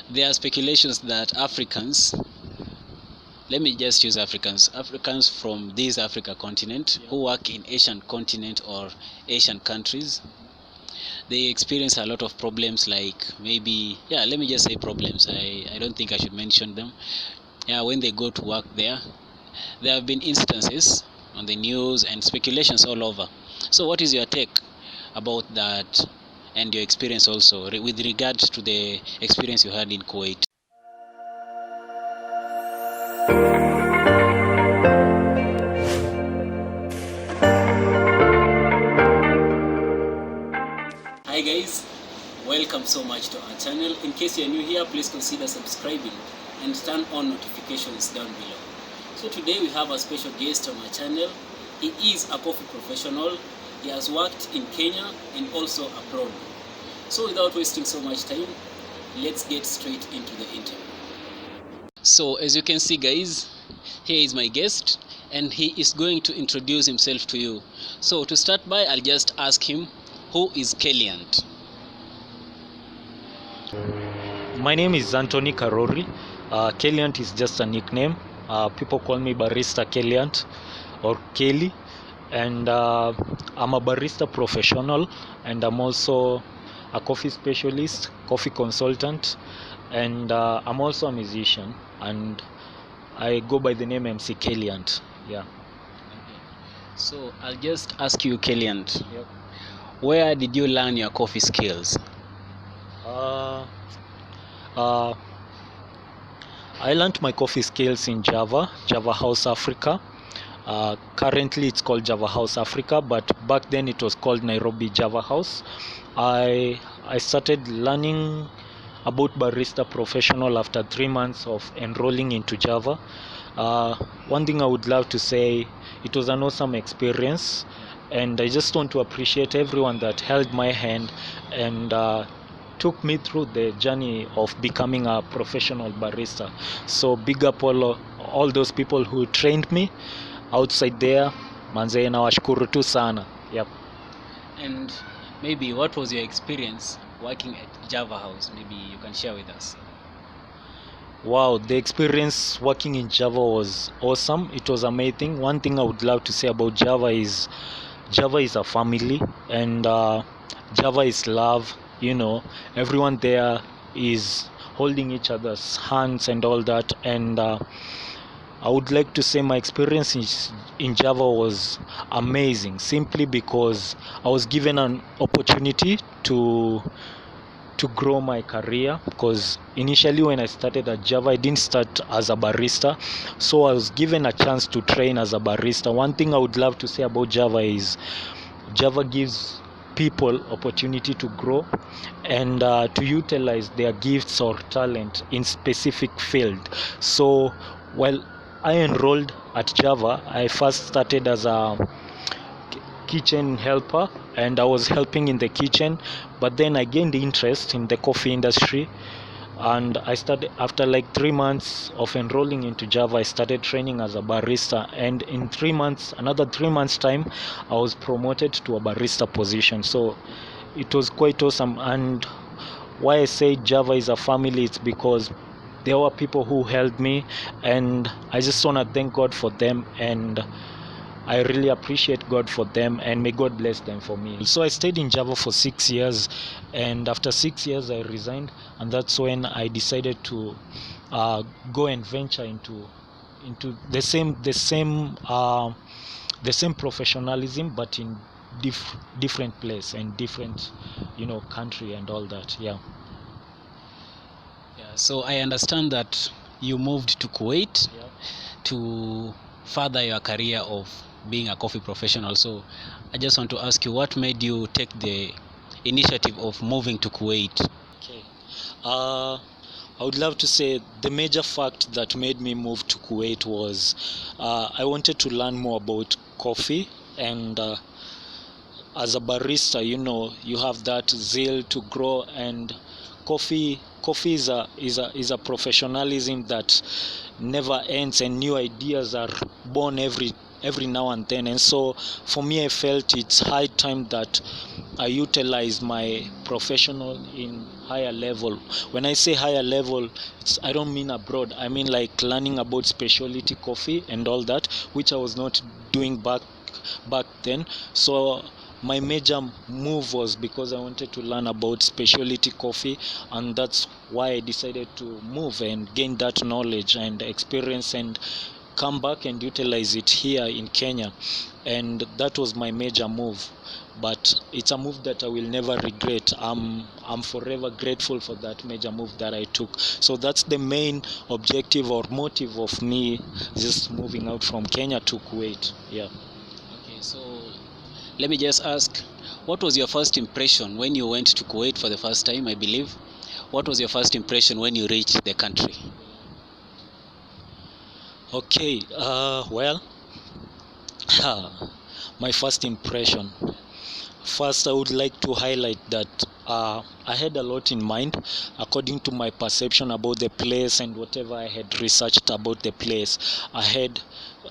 There are speculations that Africans, let me just use Africans from this Africa continent who work in Asian continent or Asian countries, they experience a lot of problems, like maybe, yeah, let me just say problems. I don't think I should mention them. Yeah, when they go to work there have been instances on the news and speculations all over. So what is your take about that, and your experience also with regards to the experience you had in Kuwait? Hi guys, welcome so much to our channel. In case you're new here, please consider subscribing and turn on notifications down below. So today we have a special guest on our channel. He is a coffee professional. He has worked in Kenya and also abroad. So without wasting so much time, let's get straight into the interview. So as you can see guys, here is my guest and he is going to introduce himself to you. So to start by, I'll just ask him, who is Kelliant? My name is Anthony Karori. Kelliant is just a nickname. People call me Barista Kelliant or Kelly. And I'm a barista professional, and I'm also a coffee specialist, coffee consultant, and I'm also a musician, and I go by the name MC Kelliant. Yeah. So I'll just ask you, Kelliant, Yep. where did you learn your coffee skills? Uh, uh, I learned my coffee skills in Java House Africa. Currently it's called Java House Africa, but back then it was called Nairobi Java House. I started learning about barista professional after 3 months of enrolling into Java. One thing I would love to say, it was an awesome experience, and I just want to appreciate everyone that held my hand and took me through the journey of becoming a professional barista. So big up all those people who trained me outside there. Manze, nawashukuru tu sana. Yep. And maybe what was your experience working at Java House? Maybe you can share with us. Wow, the experience working in Java was awesome. It was amazing. One thing I would love to say about Java is a family, and Java is love. You know, everyone there is holding each other's hands and all that. And I would like to say my experience in Java was amazing, simply because I was given an opportunity to grow my career, because initially when I started at Java, I didn't start as a barista, so I was given a chance to train as a barista. One thing I would love to say about Java is Java gives people opportunity to grow and to utilize their gifts or talent in specific field. So while I enrolled at Java, I first started as a kitchen helper, and I was helping in the kitchen, but then I gained interest in the coffee industry, and I started, after like 3 months of enrolling into Java, I started training as a barista, and in 3 months, another 3 months time, I was promoted to a barista position. So it was quite awesome. And why I say Java is a family, it's because there were people who helped me, and I just want to thank God for them, and I really appreciate God for them, and may God bless them for me. So I stayed in Java for 6 years, and after 6 years I resigned, and that's when I decided to go and venture into the same professionalism, but in different place and different country and all that. Yeah. So I understand that you moved to Kuwait to further your career of being a coffee professional. So I just want to ask you, what made you take the initiative of moving to Kuwait? Okay. I would love to say the major fact that made me move to Kuwait was I wanted to learn more about coffee, and as a barista, you have that zeal to grow, and coffee is a professionalism that never ends, and new ideas are born every now and then. And so for me, I felt it's high time that I utilize my professional in higher level. When I say higher level, I don't mean abroad. I mean like learning about specialty coffee and all that, which I was not doing back then. So my major move was because I wanted to learn about specialty coffee, and that's why I decided to move and gain that knowledge and experience and come back and utilize it here in Kenya. And that was my major move, but it's a move that I will never regret. I'm forever grateful for that major move that I took. So that's the main objective or motive of me just moving out from Kenya to Kuwait. Yeah. Okay, so let me just ask, what was your first impression when you went to Kuwait for the first time, I believe? What was your first impression when you reached the country? Okay, well, my first impression. First, I would like to highlight that I had a lot in mind according to my perception about the place and whatever I had researched about the place. I had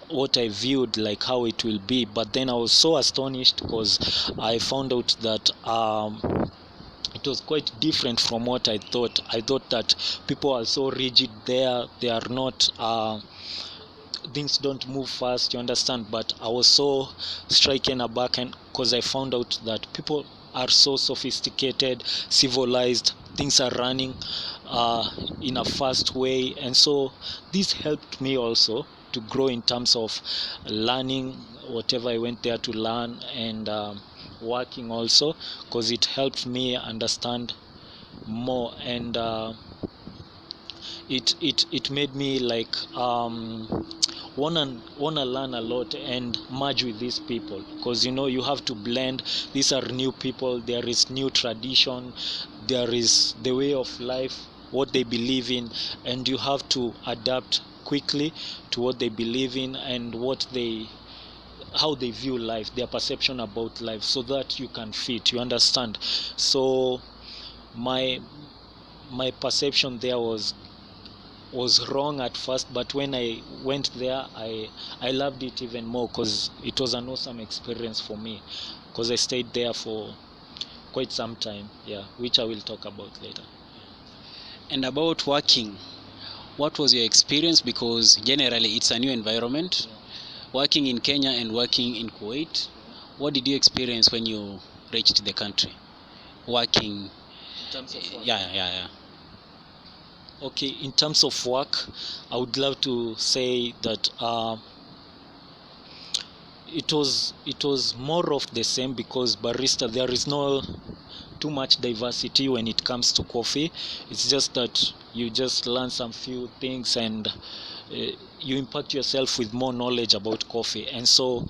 what I viewed like how it will be, but then I was so astonished because I found out that it was quite different from what I thought. I thought that people are so rigid there, they are not. Things don't move fast, you understand, but I was so stricken aback, and because I found out that people are so sophisticated, civilized, things are running in a fast way, and so this helped me also to grow in terms of learning whatever I went there to learn, and working also, because it helped me understand more, and it made me like wanna learn a lot and merge with these people, because you have to blend. These are new people, there is new tradition, there is the way of life, what they believe in, and you have to adapt quickly to what they believe in and how they view life, their perception about life, so that you can fit, you understand. So my perception there was wrong at first, but when I went there, I loved it even more, because it was an awesome experience for me, because I stayed there for quite some time, yeah, which I will talk about later. And about working, what was your experience? Because generally it's a new environment, working in Kenya and working in Kuwait. What did you experience when you reached the country? Working, In terms of work. yeah. Okay, in terms of work, I would love to say that it was more of the same, because barista, there is no too much diversity when it comes to coffee. It's just that you just learn some few things, and you impact yourself with more knowledge about coffee. And so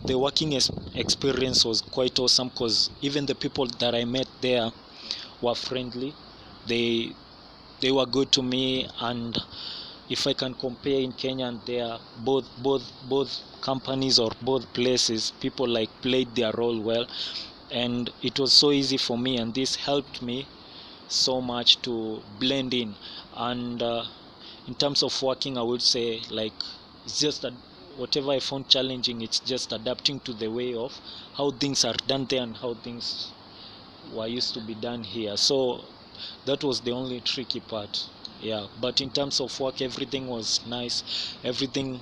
the working experience was quite awesome, because even the people that I met there were friendly. They were good to me, and if I can compare in Kenya and there, both companies or both places, people like played their role well, and it was so easy for me, and this helped me so much to blend in. And in terms of working, I would say like it's just that whatever I found challenging, it's just adapting to the way of how things are done there and how things were used to be done here. So that was the only tricky part, yeah. But in terms of work, everything was nice, everything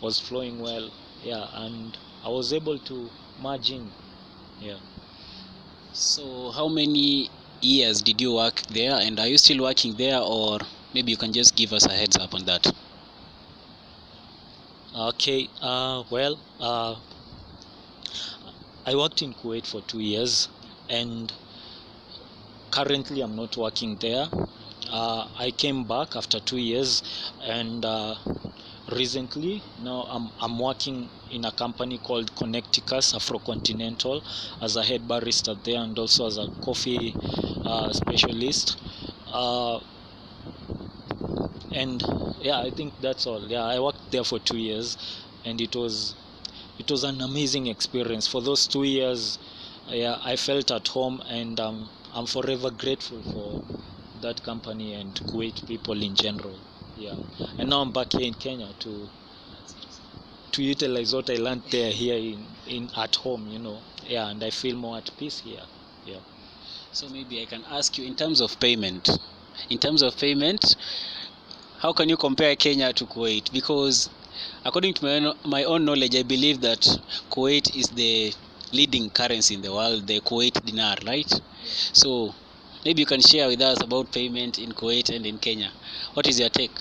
was flowing well, yeah, and I was able to merge in, yeah. So how many years did you work there, and are you still working there, or maybe you can just give us a heads up on that? Okay, well, I worked in Kuwait for 2 years, and currently I'm not working there. I came back after 2 years, and recently now I'm working in a company called Connecticus Afrocontinental as a head barista there, and also as a coffee specialist. Uh, and yeah, I think that's all. Yeah, I worked there for 2 years, and it was an amazing experience. For those 2 years, yeah, I felt at home, and I'm forever grateful for that company and Kuwait people in general. Yeah, and now I'm back here in Kenya to. to utilize what I learned there here in at home, Yeah, and I feel more at peace here. Yeah. So maybe I can ask you in terms of payment. In terms of payment, how can you compare Kenya to Kuwait? Because according to my own knowledge, I believe that Kuwait is the leading currency in the world, the Kuwait dinar, right? Yeah. So maybe you can share with us about payment in Kuwait and in Kenya. What is your take?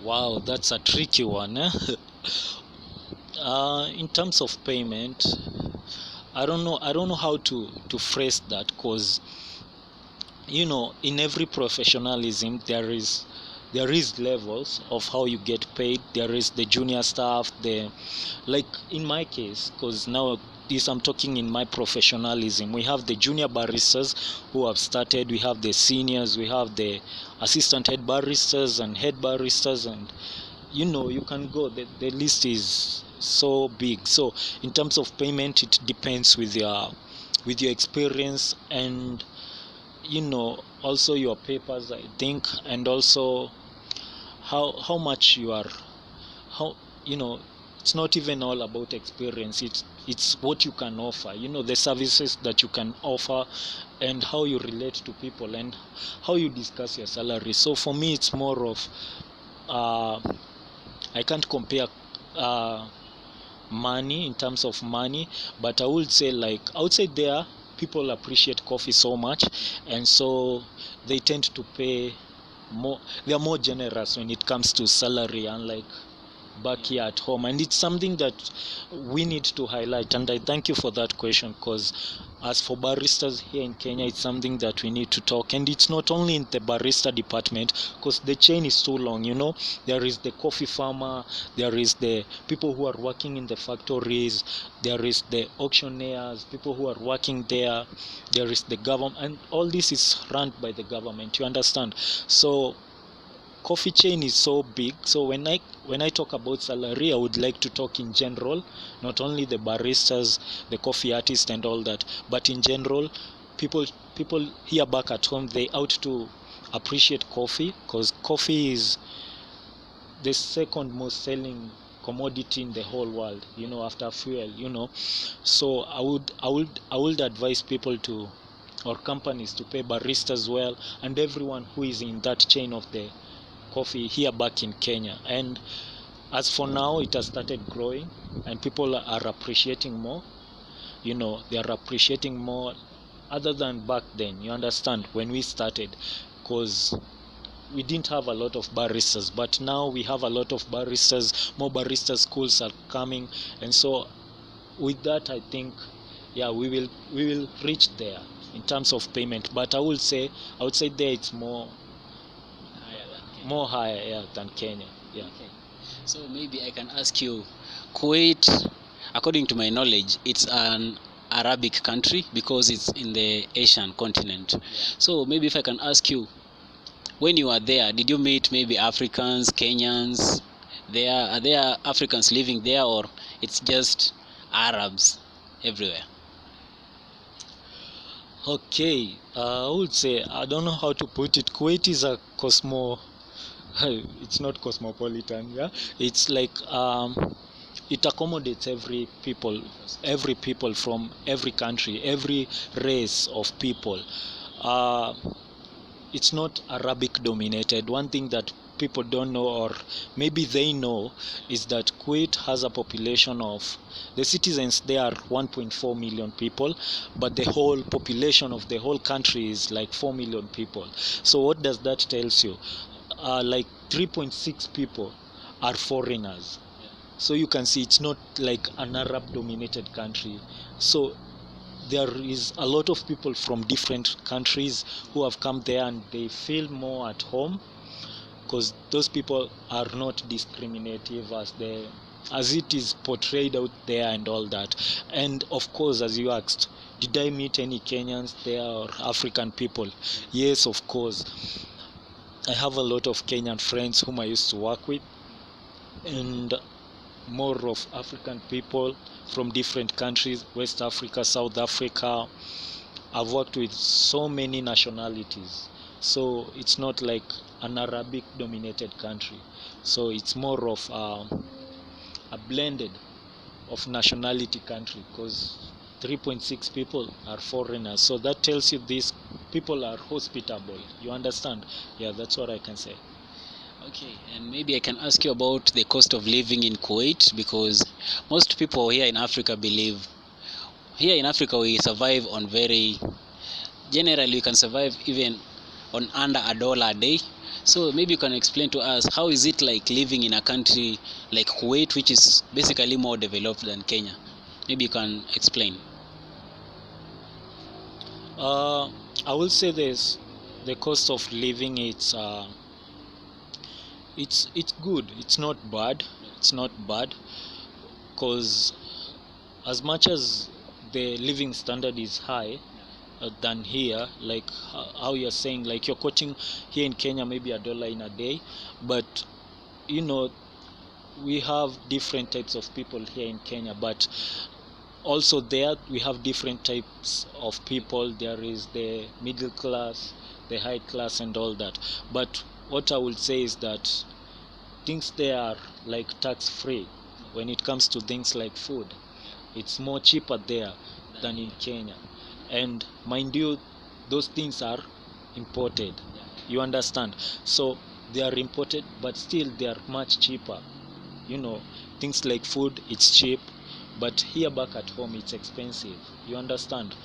Wow, that's a tricky one. In terms of payment, I don't know how to phrase that, because in every professionalism there is levels of how you get paid. There is the junior staff, like in my case, because now this I'm talking in my professionalism. We have the junior baristas who have started, we have the seniors, we have the assistant head baristas and head baristas, and you can go, the list is so big. So in terms of payment, it depends with your experience, and also your papers, I think, and also how much you are, how it's not even all about experience. It's what you can offer, the services that you can offer, and how you relate to people, and how you discuss your salary. So for me, it's more of uh, I can't compare uh, money in terms of money, but I would say, like, outside there, people appreciate coffee so much, and so they tend to pay more. They are more generous when it comes to salary, unlike back here at home. And it's something that we need to highlight, and I thank you for that question, because as for baristas here in Kenya, it's something that we need to talk. And it's not only in the barista department, because the chain is too long. There is the coffee farmer, there is the people who are working in the factories, there is the auctioneers, people who are working there, there is the government, and all this is run by the government, you understand. So coffee chain is so big. So when I talk about salary, I would like to talk in general, not only the baristas, the coffee artists and all that, but in general, people people here back at home, they ought to appreciate coffee, because coffee is the second most selling commodity in the whole world, after fuel. So I would advise people to, or companies, to pay baristas well, and everyone who is in that chain of the coffee here back in Kenya. And as for now, it has started growing, and people are appreciating more. They are appreciating more, other than back then, you understand, when we started, because we didn't have a lot of baristas, but now we have a lot of baristas. More barista schools are coming, and so with that, I think, yeah, we will reach there in terms of payment. But I would say there it's more higher, yeah, than Kenya. Yeah. Okay. So maybe I can ask you, Kuwait, according to my knowledge, it's an Arabic country because it's in the Asian continent. Yeah. So maybe if I can ask you, when you are there, did you meet maybe Africans, Kenyans? Are there Africans living there, or it's just Arabs everywhere? Okay, I would say, I don't know how to put it. Kuwait is a it's not cosmopolitan, yeah. It's like it accommodates every people from every country, every race of people. Uh, it's not Arabic dominated. One thing that people don't know, or maybe they know, is that Kuwait has a population of, the citizens there are 1.4 million people, but the whole population of the whole country is like 4 million people. So what does that tells you? Like 3.6 people are foreigners. So you can see it's not like an Arab dominated country. So there is a lot of people from different countries who have come there, and they feel more at home, because those people are not discriminative as it is portrayed out there and all that. And of course, as you asked, did I meet any Kenyans there or African people? Yes, of course. I have a lot of Kenyan friends whom I used to work with, and more of African people from different countries, West Africa, South Africa. I've worked with so many nationalities. So it's not like an Arabic dominated country. So it's more of a blended of nationality country, because 3.6 people are foreigners. So that tells you these people are hospitable. You understand? Yeah, that's what I can say. Okay, and maybe I can ask you about the cost of living in Kuwait, because most people here in Africa believe here in Africa we survive on very generally we can survive even on under $1 a day. So maybe you can explain to us how is it like living in a country like Kuwait, which is basically more developed than Kenya. Maybe you can explain. I will say this: the cost of living, it's good. It's not bad. It's not bad, because as much as the living standard is high than here, like how you're saying, like you're quoting here in Kenya maybe $1 in a day, but you know we have different types of people here in Kenya, but also there we have different types of people. There is the middle class, the high class, and all that. But what I would say is that things there are like tax free. When it comes to things like food, it's more cheaper there than in Kenya. And mind you, those things are imported. You understand? So they are imported, but still they are much cheaper. Things like food, it's cheap, but here back at home it's expensive. You understand?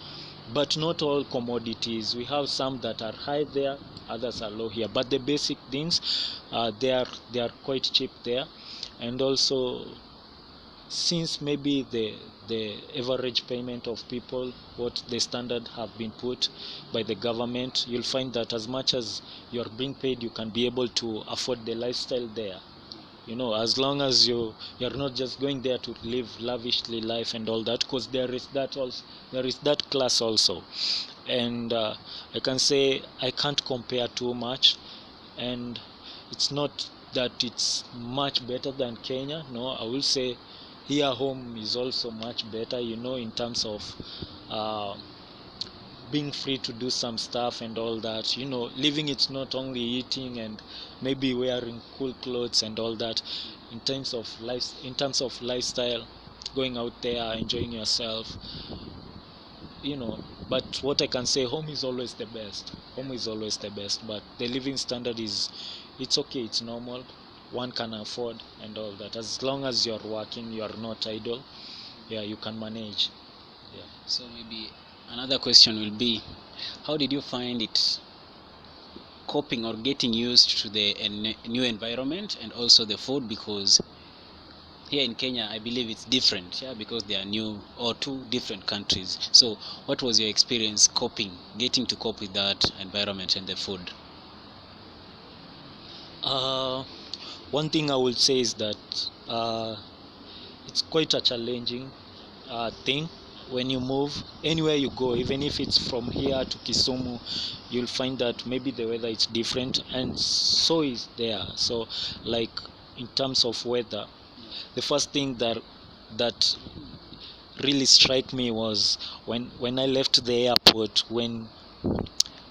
But not all commodities. We have some that are high there, others are low here, but the basic things, they are quite cheap there. And also, since maybe the average payment of people, what the standard have been put by the government, you'll find that as much as you're being paid, you can be able to afford the lifestyle there. As long as you're not just going there to live lavishly life and all that, because there is that class also. And I can say I can't compare too much, and it's not that it's much better than Kenya. No, I will say here home is also much better, in terms of uh, being free to do some stuff and all that. Living, it's not only eating and maybe wearing cool clothes and all that. In terms of lifestyle, going out there, enjoying yourself, but what I can say, home is always the best. Home is always the best, but the living standard it's okay, it's normal, one can afford and all that. As long as you're working, you're not idle, yeah, you can manage. Yeah. So maybe another question will be, how did you find it coping or getting used to the new environment and also the food? Because here in Kenya, I believe it's different, yeah, because they are new or two different countries. So what was your experience getting to cope with that environment and the food? One thing I will say is that it's quite a challenging thing. When you move anywhere you go, even if it's from here to Kisumu, you'll find that maybe the weather is different, and so is there. So, like in terms of weather, the first thing that really struck me was when I left the airport, when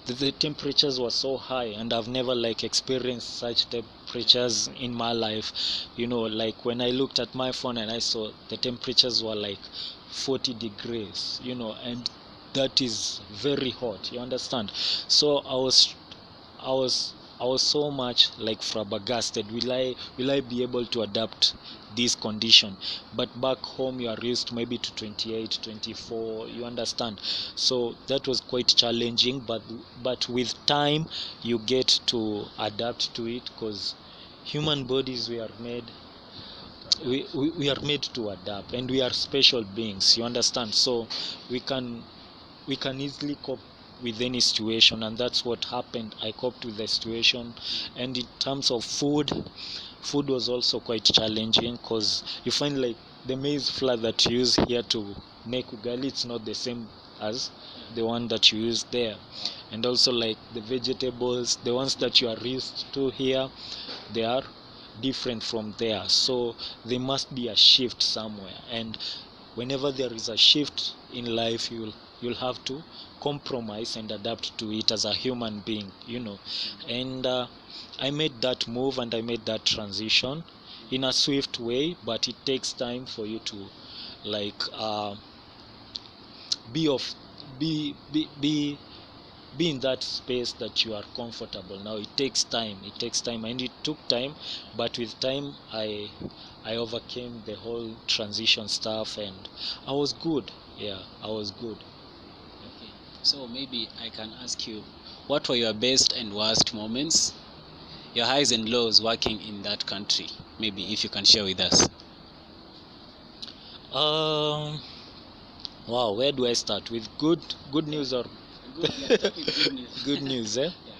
the temperatures were so high, and I've never experienced such temperatures in my life. Like when I looked at my phone and I saw the temperatures were like 40 degrees, and that is very hot. You understand? So I was so much flabbergasted. Will I be able to adapt this condition? But back home you are used maybe to 28, 24. You understand? So that was quite challenging. But with time you get to adapt to it, because human bodies, we are made to adapt, and we are special beings. You understand? So we can easily cope with any situation, and that's what happened. I coped with the situation. And in terms of food was also quite challenging, because you find the maize flour that you use here to make ugali, it's not the same as the one that you use there. And also the vegetables, the ones that you are used to here, they are different from there. So there must be a shift somewhere, and whenever there is a shift in life, you'll have to compromise and adapt to it as a human being. And I made that move, and I made that transition, in a swift way, but it takes time for you to like be of be in that space that you are comfortable. Now it takes time and it took time, but with time I overcame the whole transition stuff and I was good. Yeah, I was good. Okay. So maybe I can ask you, what were your best and worst moments, your highs and lows working in that country? Maybe if you can share with us. um wow, where do I start? With good news or Good, yeah, start with good news. good news, eh? Yeah.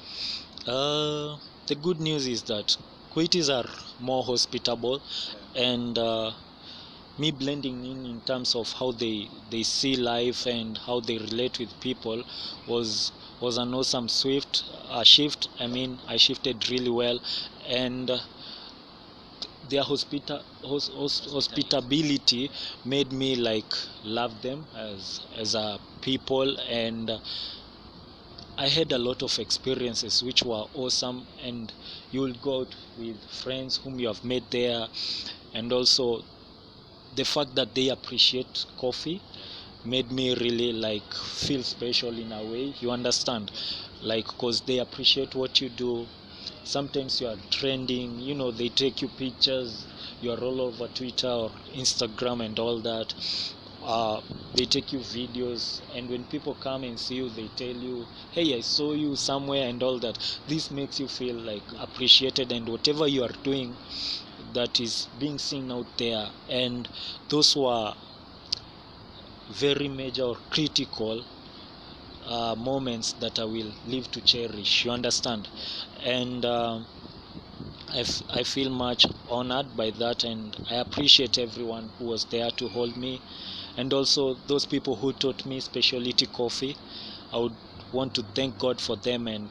The good news is that Kuwaitis are more hospitable, and me blending in terms of how they see life and how they relate with people was an awesome shift. I mean, I shifted really well, and their hospitability made me like love them as a people, and I had a lot of experiences which were awesome, and you will go out with friends whom you have met there, and also the fact that they appreciate coffee made me really like feel special in a way, you understand, like because they appreciate what you do. Sometimes you are trending, they take you pictures, you are all over Twitter or Instagram and all that. They take you videos, and when people come and see you, they tell you, hey, I saw you somewhere and all that. This makes you feel like appreciated, and whatever you are doing that is being seen out there. And those were very major or critical moments that I will live to cherish, you understand. And I feel much honored by that, and I appreciate everyone who was there to hold me, and also those people who taught me specialty coffee. I would want to thank God for them and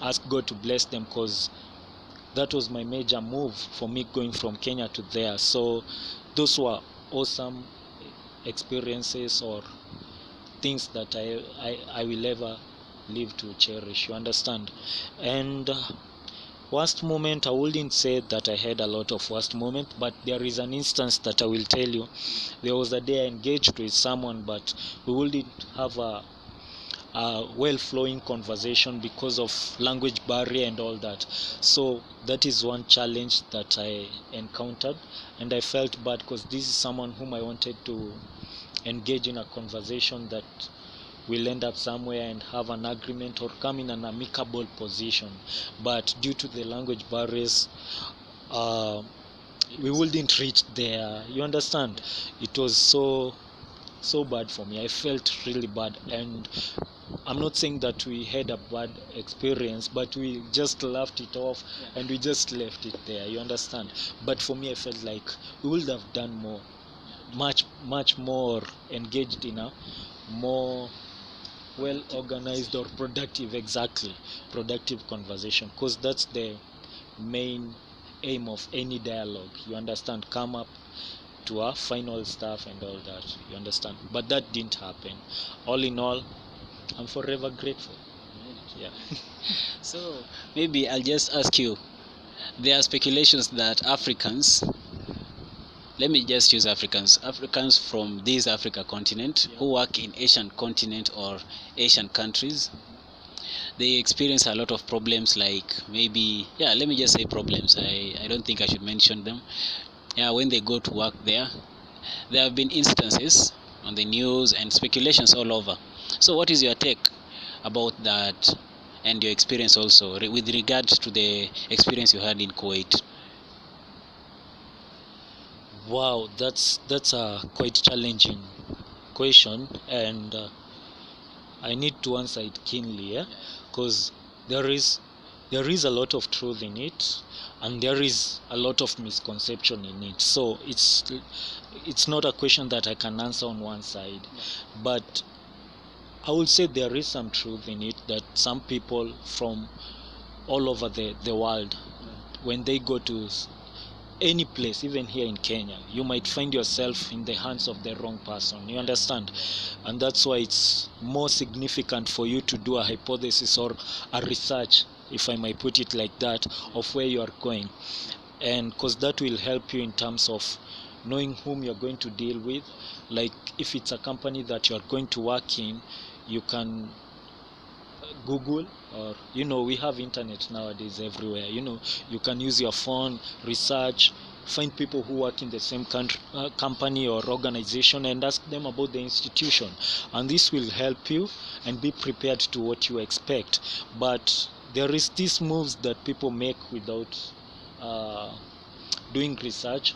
ask God to bless them, because that was my major move for me going from Kenya to there. So those were awesome experiences or things that I will ever live to cherish, you understand. And worst moment, I wouldn't say that I had a lot of worst moment, but there is an instance that I will tell you. There was a day I engaged with someone, but we wouldn't have a well-flowing conversation because of language barrier and all that. So that is one challenge that I encountered, and I felt bad because this is someone whom I wanted to engage in a conversation that will end up somewhere and have an agreement or come in an amicable position. But due to the language barriers, uh, we wouldn't reach there. You understand? It was so bad for me. I felt really bad, and I'm not saying that we had a bad experience, but we just laughed it off and we just left it there. You understand? But for me, I felt like we would have done more, much more engaged in a more well organized or productive, exactly, productive conversation, because that's the main aim of any dialogue, you understand, come up to a final stuff and all that, you understand. But that didn't happen. All in all, I'm forever grateful. Yeah. So maybe I'll just ask you, there are speculations that Africans, let me just use Africans from this Africa continent who work in Asian continent or Asian countries, they experience a lot of problems, like maybe, yeah, let me just say problems. I don't think I should mention them. Yeah, when they go to work there have been instances on the news and speculations all over. So what is your take about that, and your experience also with regards to the experience you had in Kuwait? Wow, that's a quite challenging question, and I need to answer it keenly, yeah, because there is there is a lot of truth in it, and there is a lot of misconception in it. So it's not a question that I can answer on one side, but I would say there is some truth in it, that some people from all over the world, when they go to any place, even here in Kenya, you might find yourself in the hands of the wrong person. You understand? And that's why it's more significant for you to do a hypothesis or a research, if I might put it like that, of where you are going. and because that will help you in terms of knowing whom you're going to deal with. Like if it's a company that you're going to work in, you can Google, or we have internet nowadays everywhere. You can use your phone, research, find people who work in the same company or organization, and ask them about the institution, and this will help you and be prepared to what you expect. But there is these moves that people make without uh, doing research,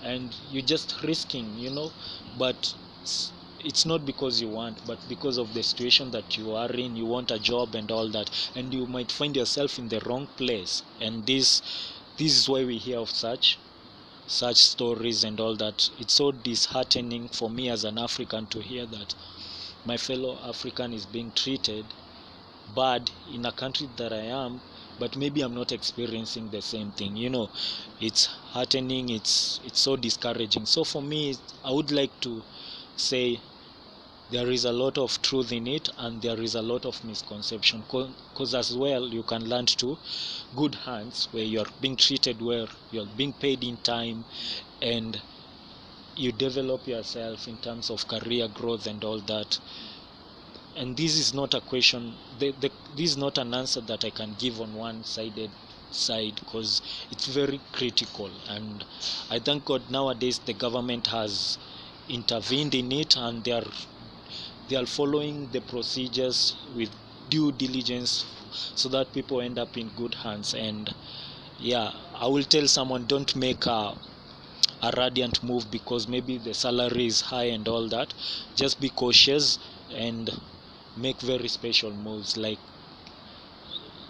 and you're just risking, but it's not because you want, but because of the situation that you are in. You want a job and all that, and you might find yourself in the wrong place, and this is why we hear of such stories and all that. It's so disheartening for me as an African to hear that my fellow African is being treated bad in a country that I am, but maybe I'm not experiencing the same thing. It's heartening. It's so discouraging. So for me, I would like to say there is a lot of truth in it, and there is a lot of misconception, because as well you can land to good hands where you're being treated well, you're being paid in time, and you develop yourself in terms of career growth and all that. And this is not a question, this is not an answer that I can give on one-sided side, because it's very critical. And I thank God nowadays the government has intervened in it, and they are following the procedures with due diligence, so that people end up in good hands. And yeah, I will tell someone, don't make a radiant move because maybe the salary is high and all that. Just be cautious and make very special moves. Like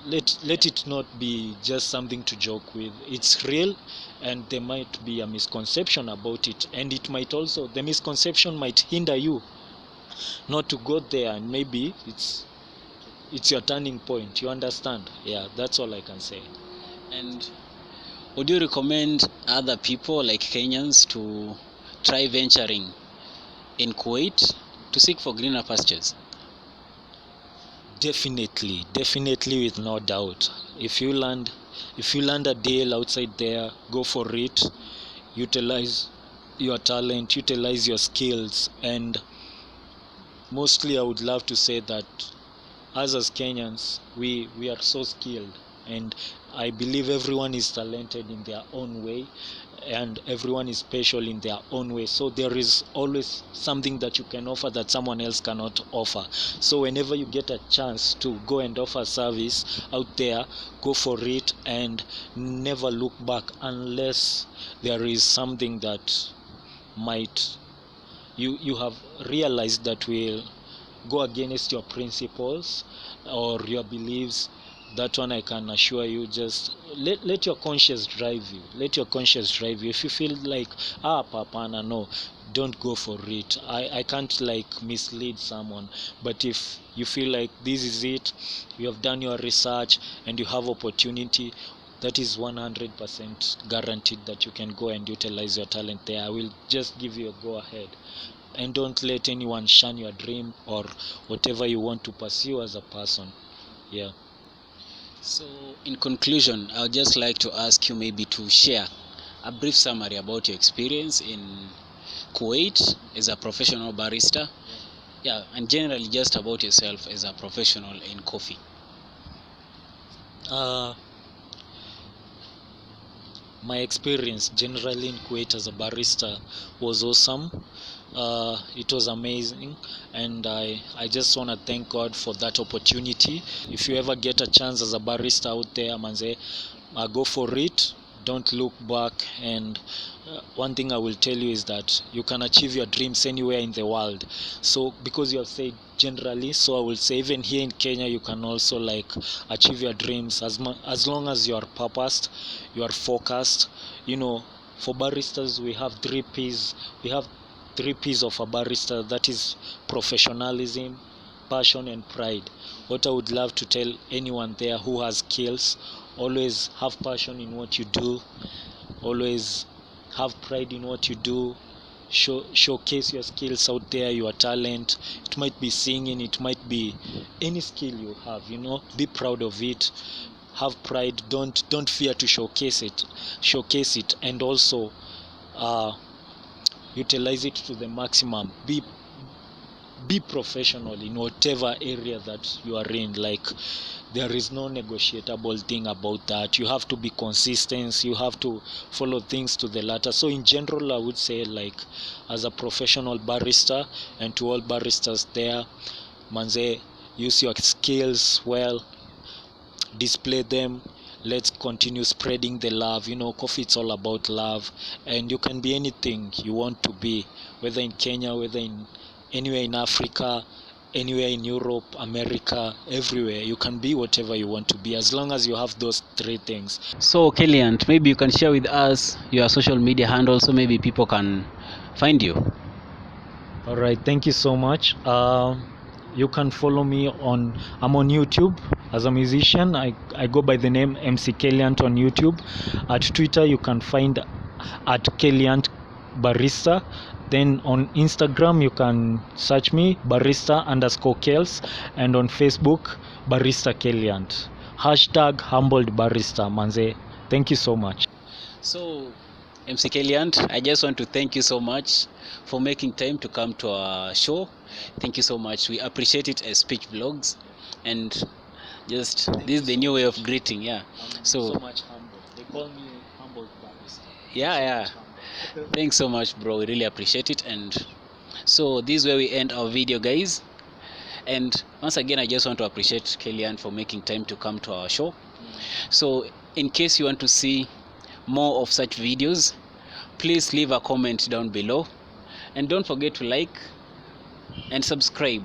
let it not be just something to joke with. It's real, and there might be a misconception about it, and it might also, the misconception might hinder you not to go there, and maybe it's your turning point. You understand? Yeah, that's all I can say. And would you recommend other people like Kenyans to try venturing in Kuwait to seek for greener pastures? Definitely, with no doubt. If you land a deal outside there, go for it. Utilize your talent, utilize your skills, and mostly I would love to say that us as Kenyans, we are so skilled, and I believe everyone is talented in their own way, and everyone is special in their own way. So there is always something that you can offer that someone else cannot offer. So whenever you get a chance to go and offer service out there, go for it, and never look back unless there is something that might you have realized that will go against your principles or your beliefs. That one I can assure you, just let your conscience drive you. If you feel like papana, no, don't go for it. I can't like mislead someone, but if you feel like this is it, you have done your research and you have opportunity, that is 100% guaranteed that you can go and utilize your talent there. I will just give you a go ahead, and don't let anyone shun your dream or whatever you want to pursue as a person. Yeah. So, in conclusion, I would just like to ask you maybe to share a brief summary about your experience in Kuwait as a professional barista. Yeah, and generally just about yourself as a professional in coffee. uh, my experience generally in Kuwait as a barista was awesome. It was amazing, and I just want to thank God for that opportunity. If you ever get a chance as a barista out there, manze, go for it. Don't look back. And one thing I will tell you is that you can achieve your dreams anywhere in the world. So because you have said generally, so I will say even here in Kenya you can also like achieve your dreams as long as you are purposed, you are focused. For baristas we have 3 P's. We have 3 P's of a barista, that is professionalism, passion, and pride. What I would love to tell anyone there who has skills: always have passion in what you do, always have pride in what you do. Showcase your skills out there, your talent. It might be singing, it might be any skill you have. Be proud of it. have pride, don't fear to showcase it, and also utilize it to the maximum. Be professional in whatever area that you are in. Like, there is no negotiable thing about that. You have to be consistent, you have to follow things to the latter. So in general, I would say, like, as a professional barrister, and to all baristas there, manze, use your skills well, display them. Let's continue spreading the love. Coffee, it's all about love, and you can be anything you want to be, whether in Kenya, whether in anywhere in Africa, anywhere in Europe, America, everywhere. You can be whatever you want to be, as long as you have those three things. So Killian, maybe you can share with us your social media handle so maybe people can find you. All right, thank you so much. You can follow me I'm on YouTube as a musician. I go by the name MC Kelliant on YouTube. At Twitter, you can find at Kelliant Barista. Then on Instagram, you can search me, barista_Kels, and on Facebook, Barista Kelliant. #humbled barista, manze. Thank you so much. So MC Kelliant, I just want to thank you so much for making time to come to our show. Thank you so much. We appreciate it as Speech Vlogs, and just this is the new way of greeting. Yeah. So much humble. They call me humbled barista. Yeah. Thanks so much, bro. We really appreciate it. And so this is where we end our video, guys. And once again, I just want to appreciate Kellian for making time to come to our show. So in case you want to see more of such videos, please leave a comment down below, and don't forget to like and subscribe.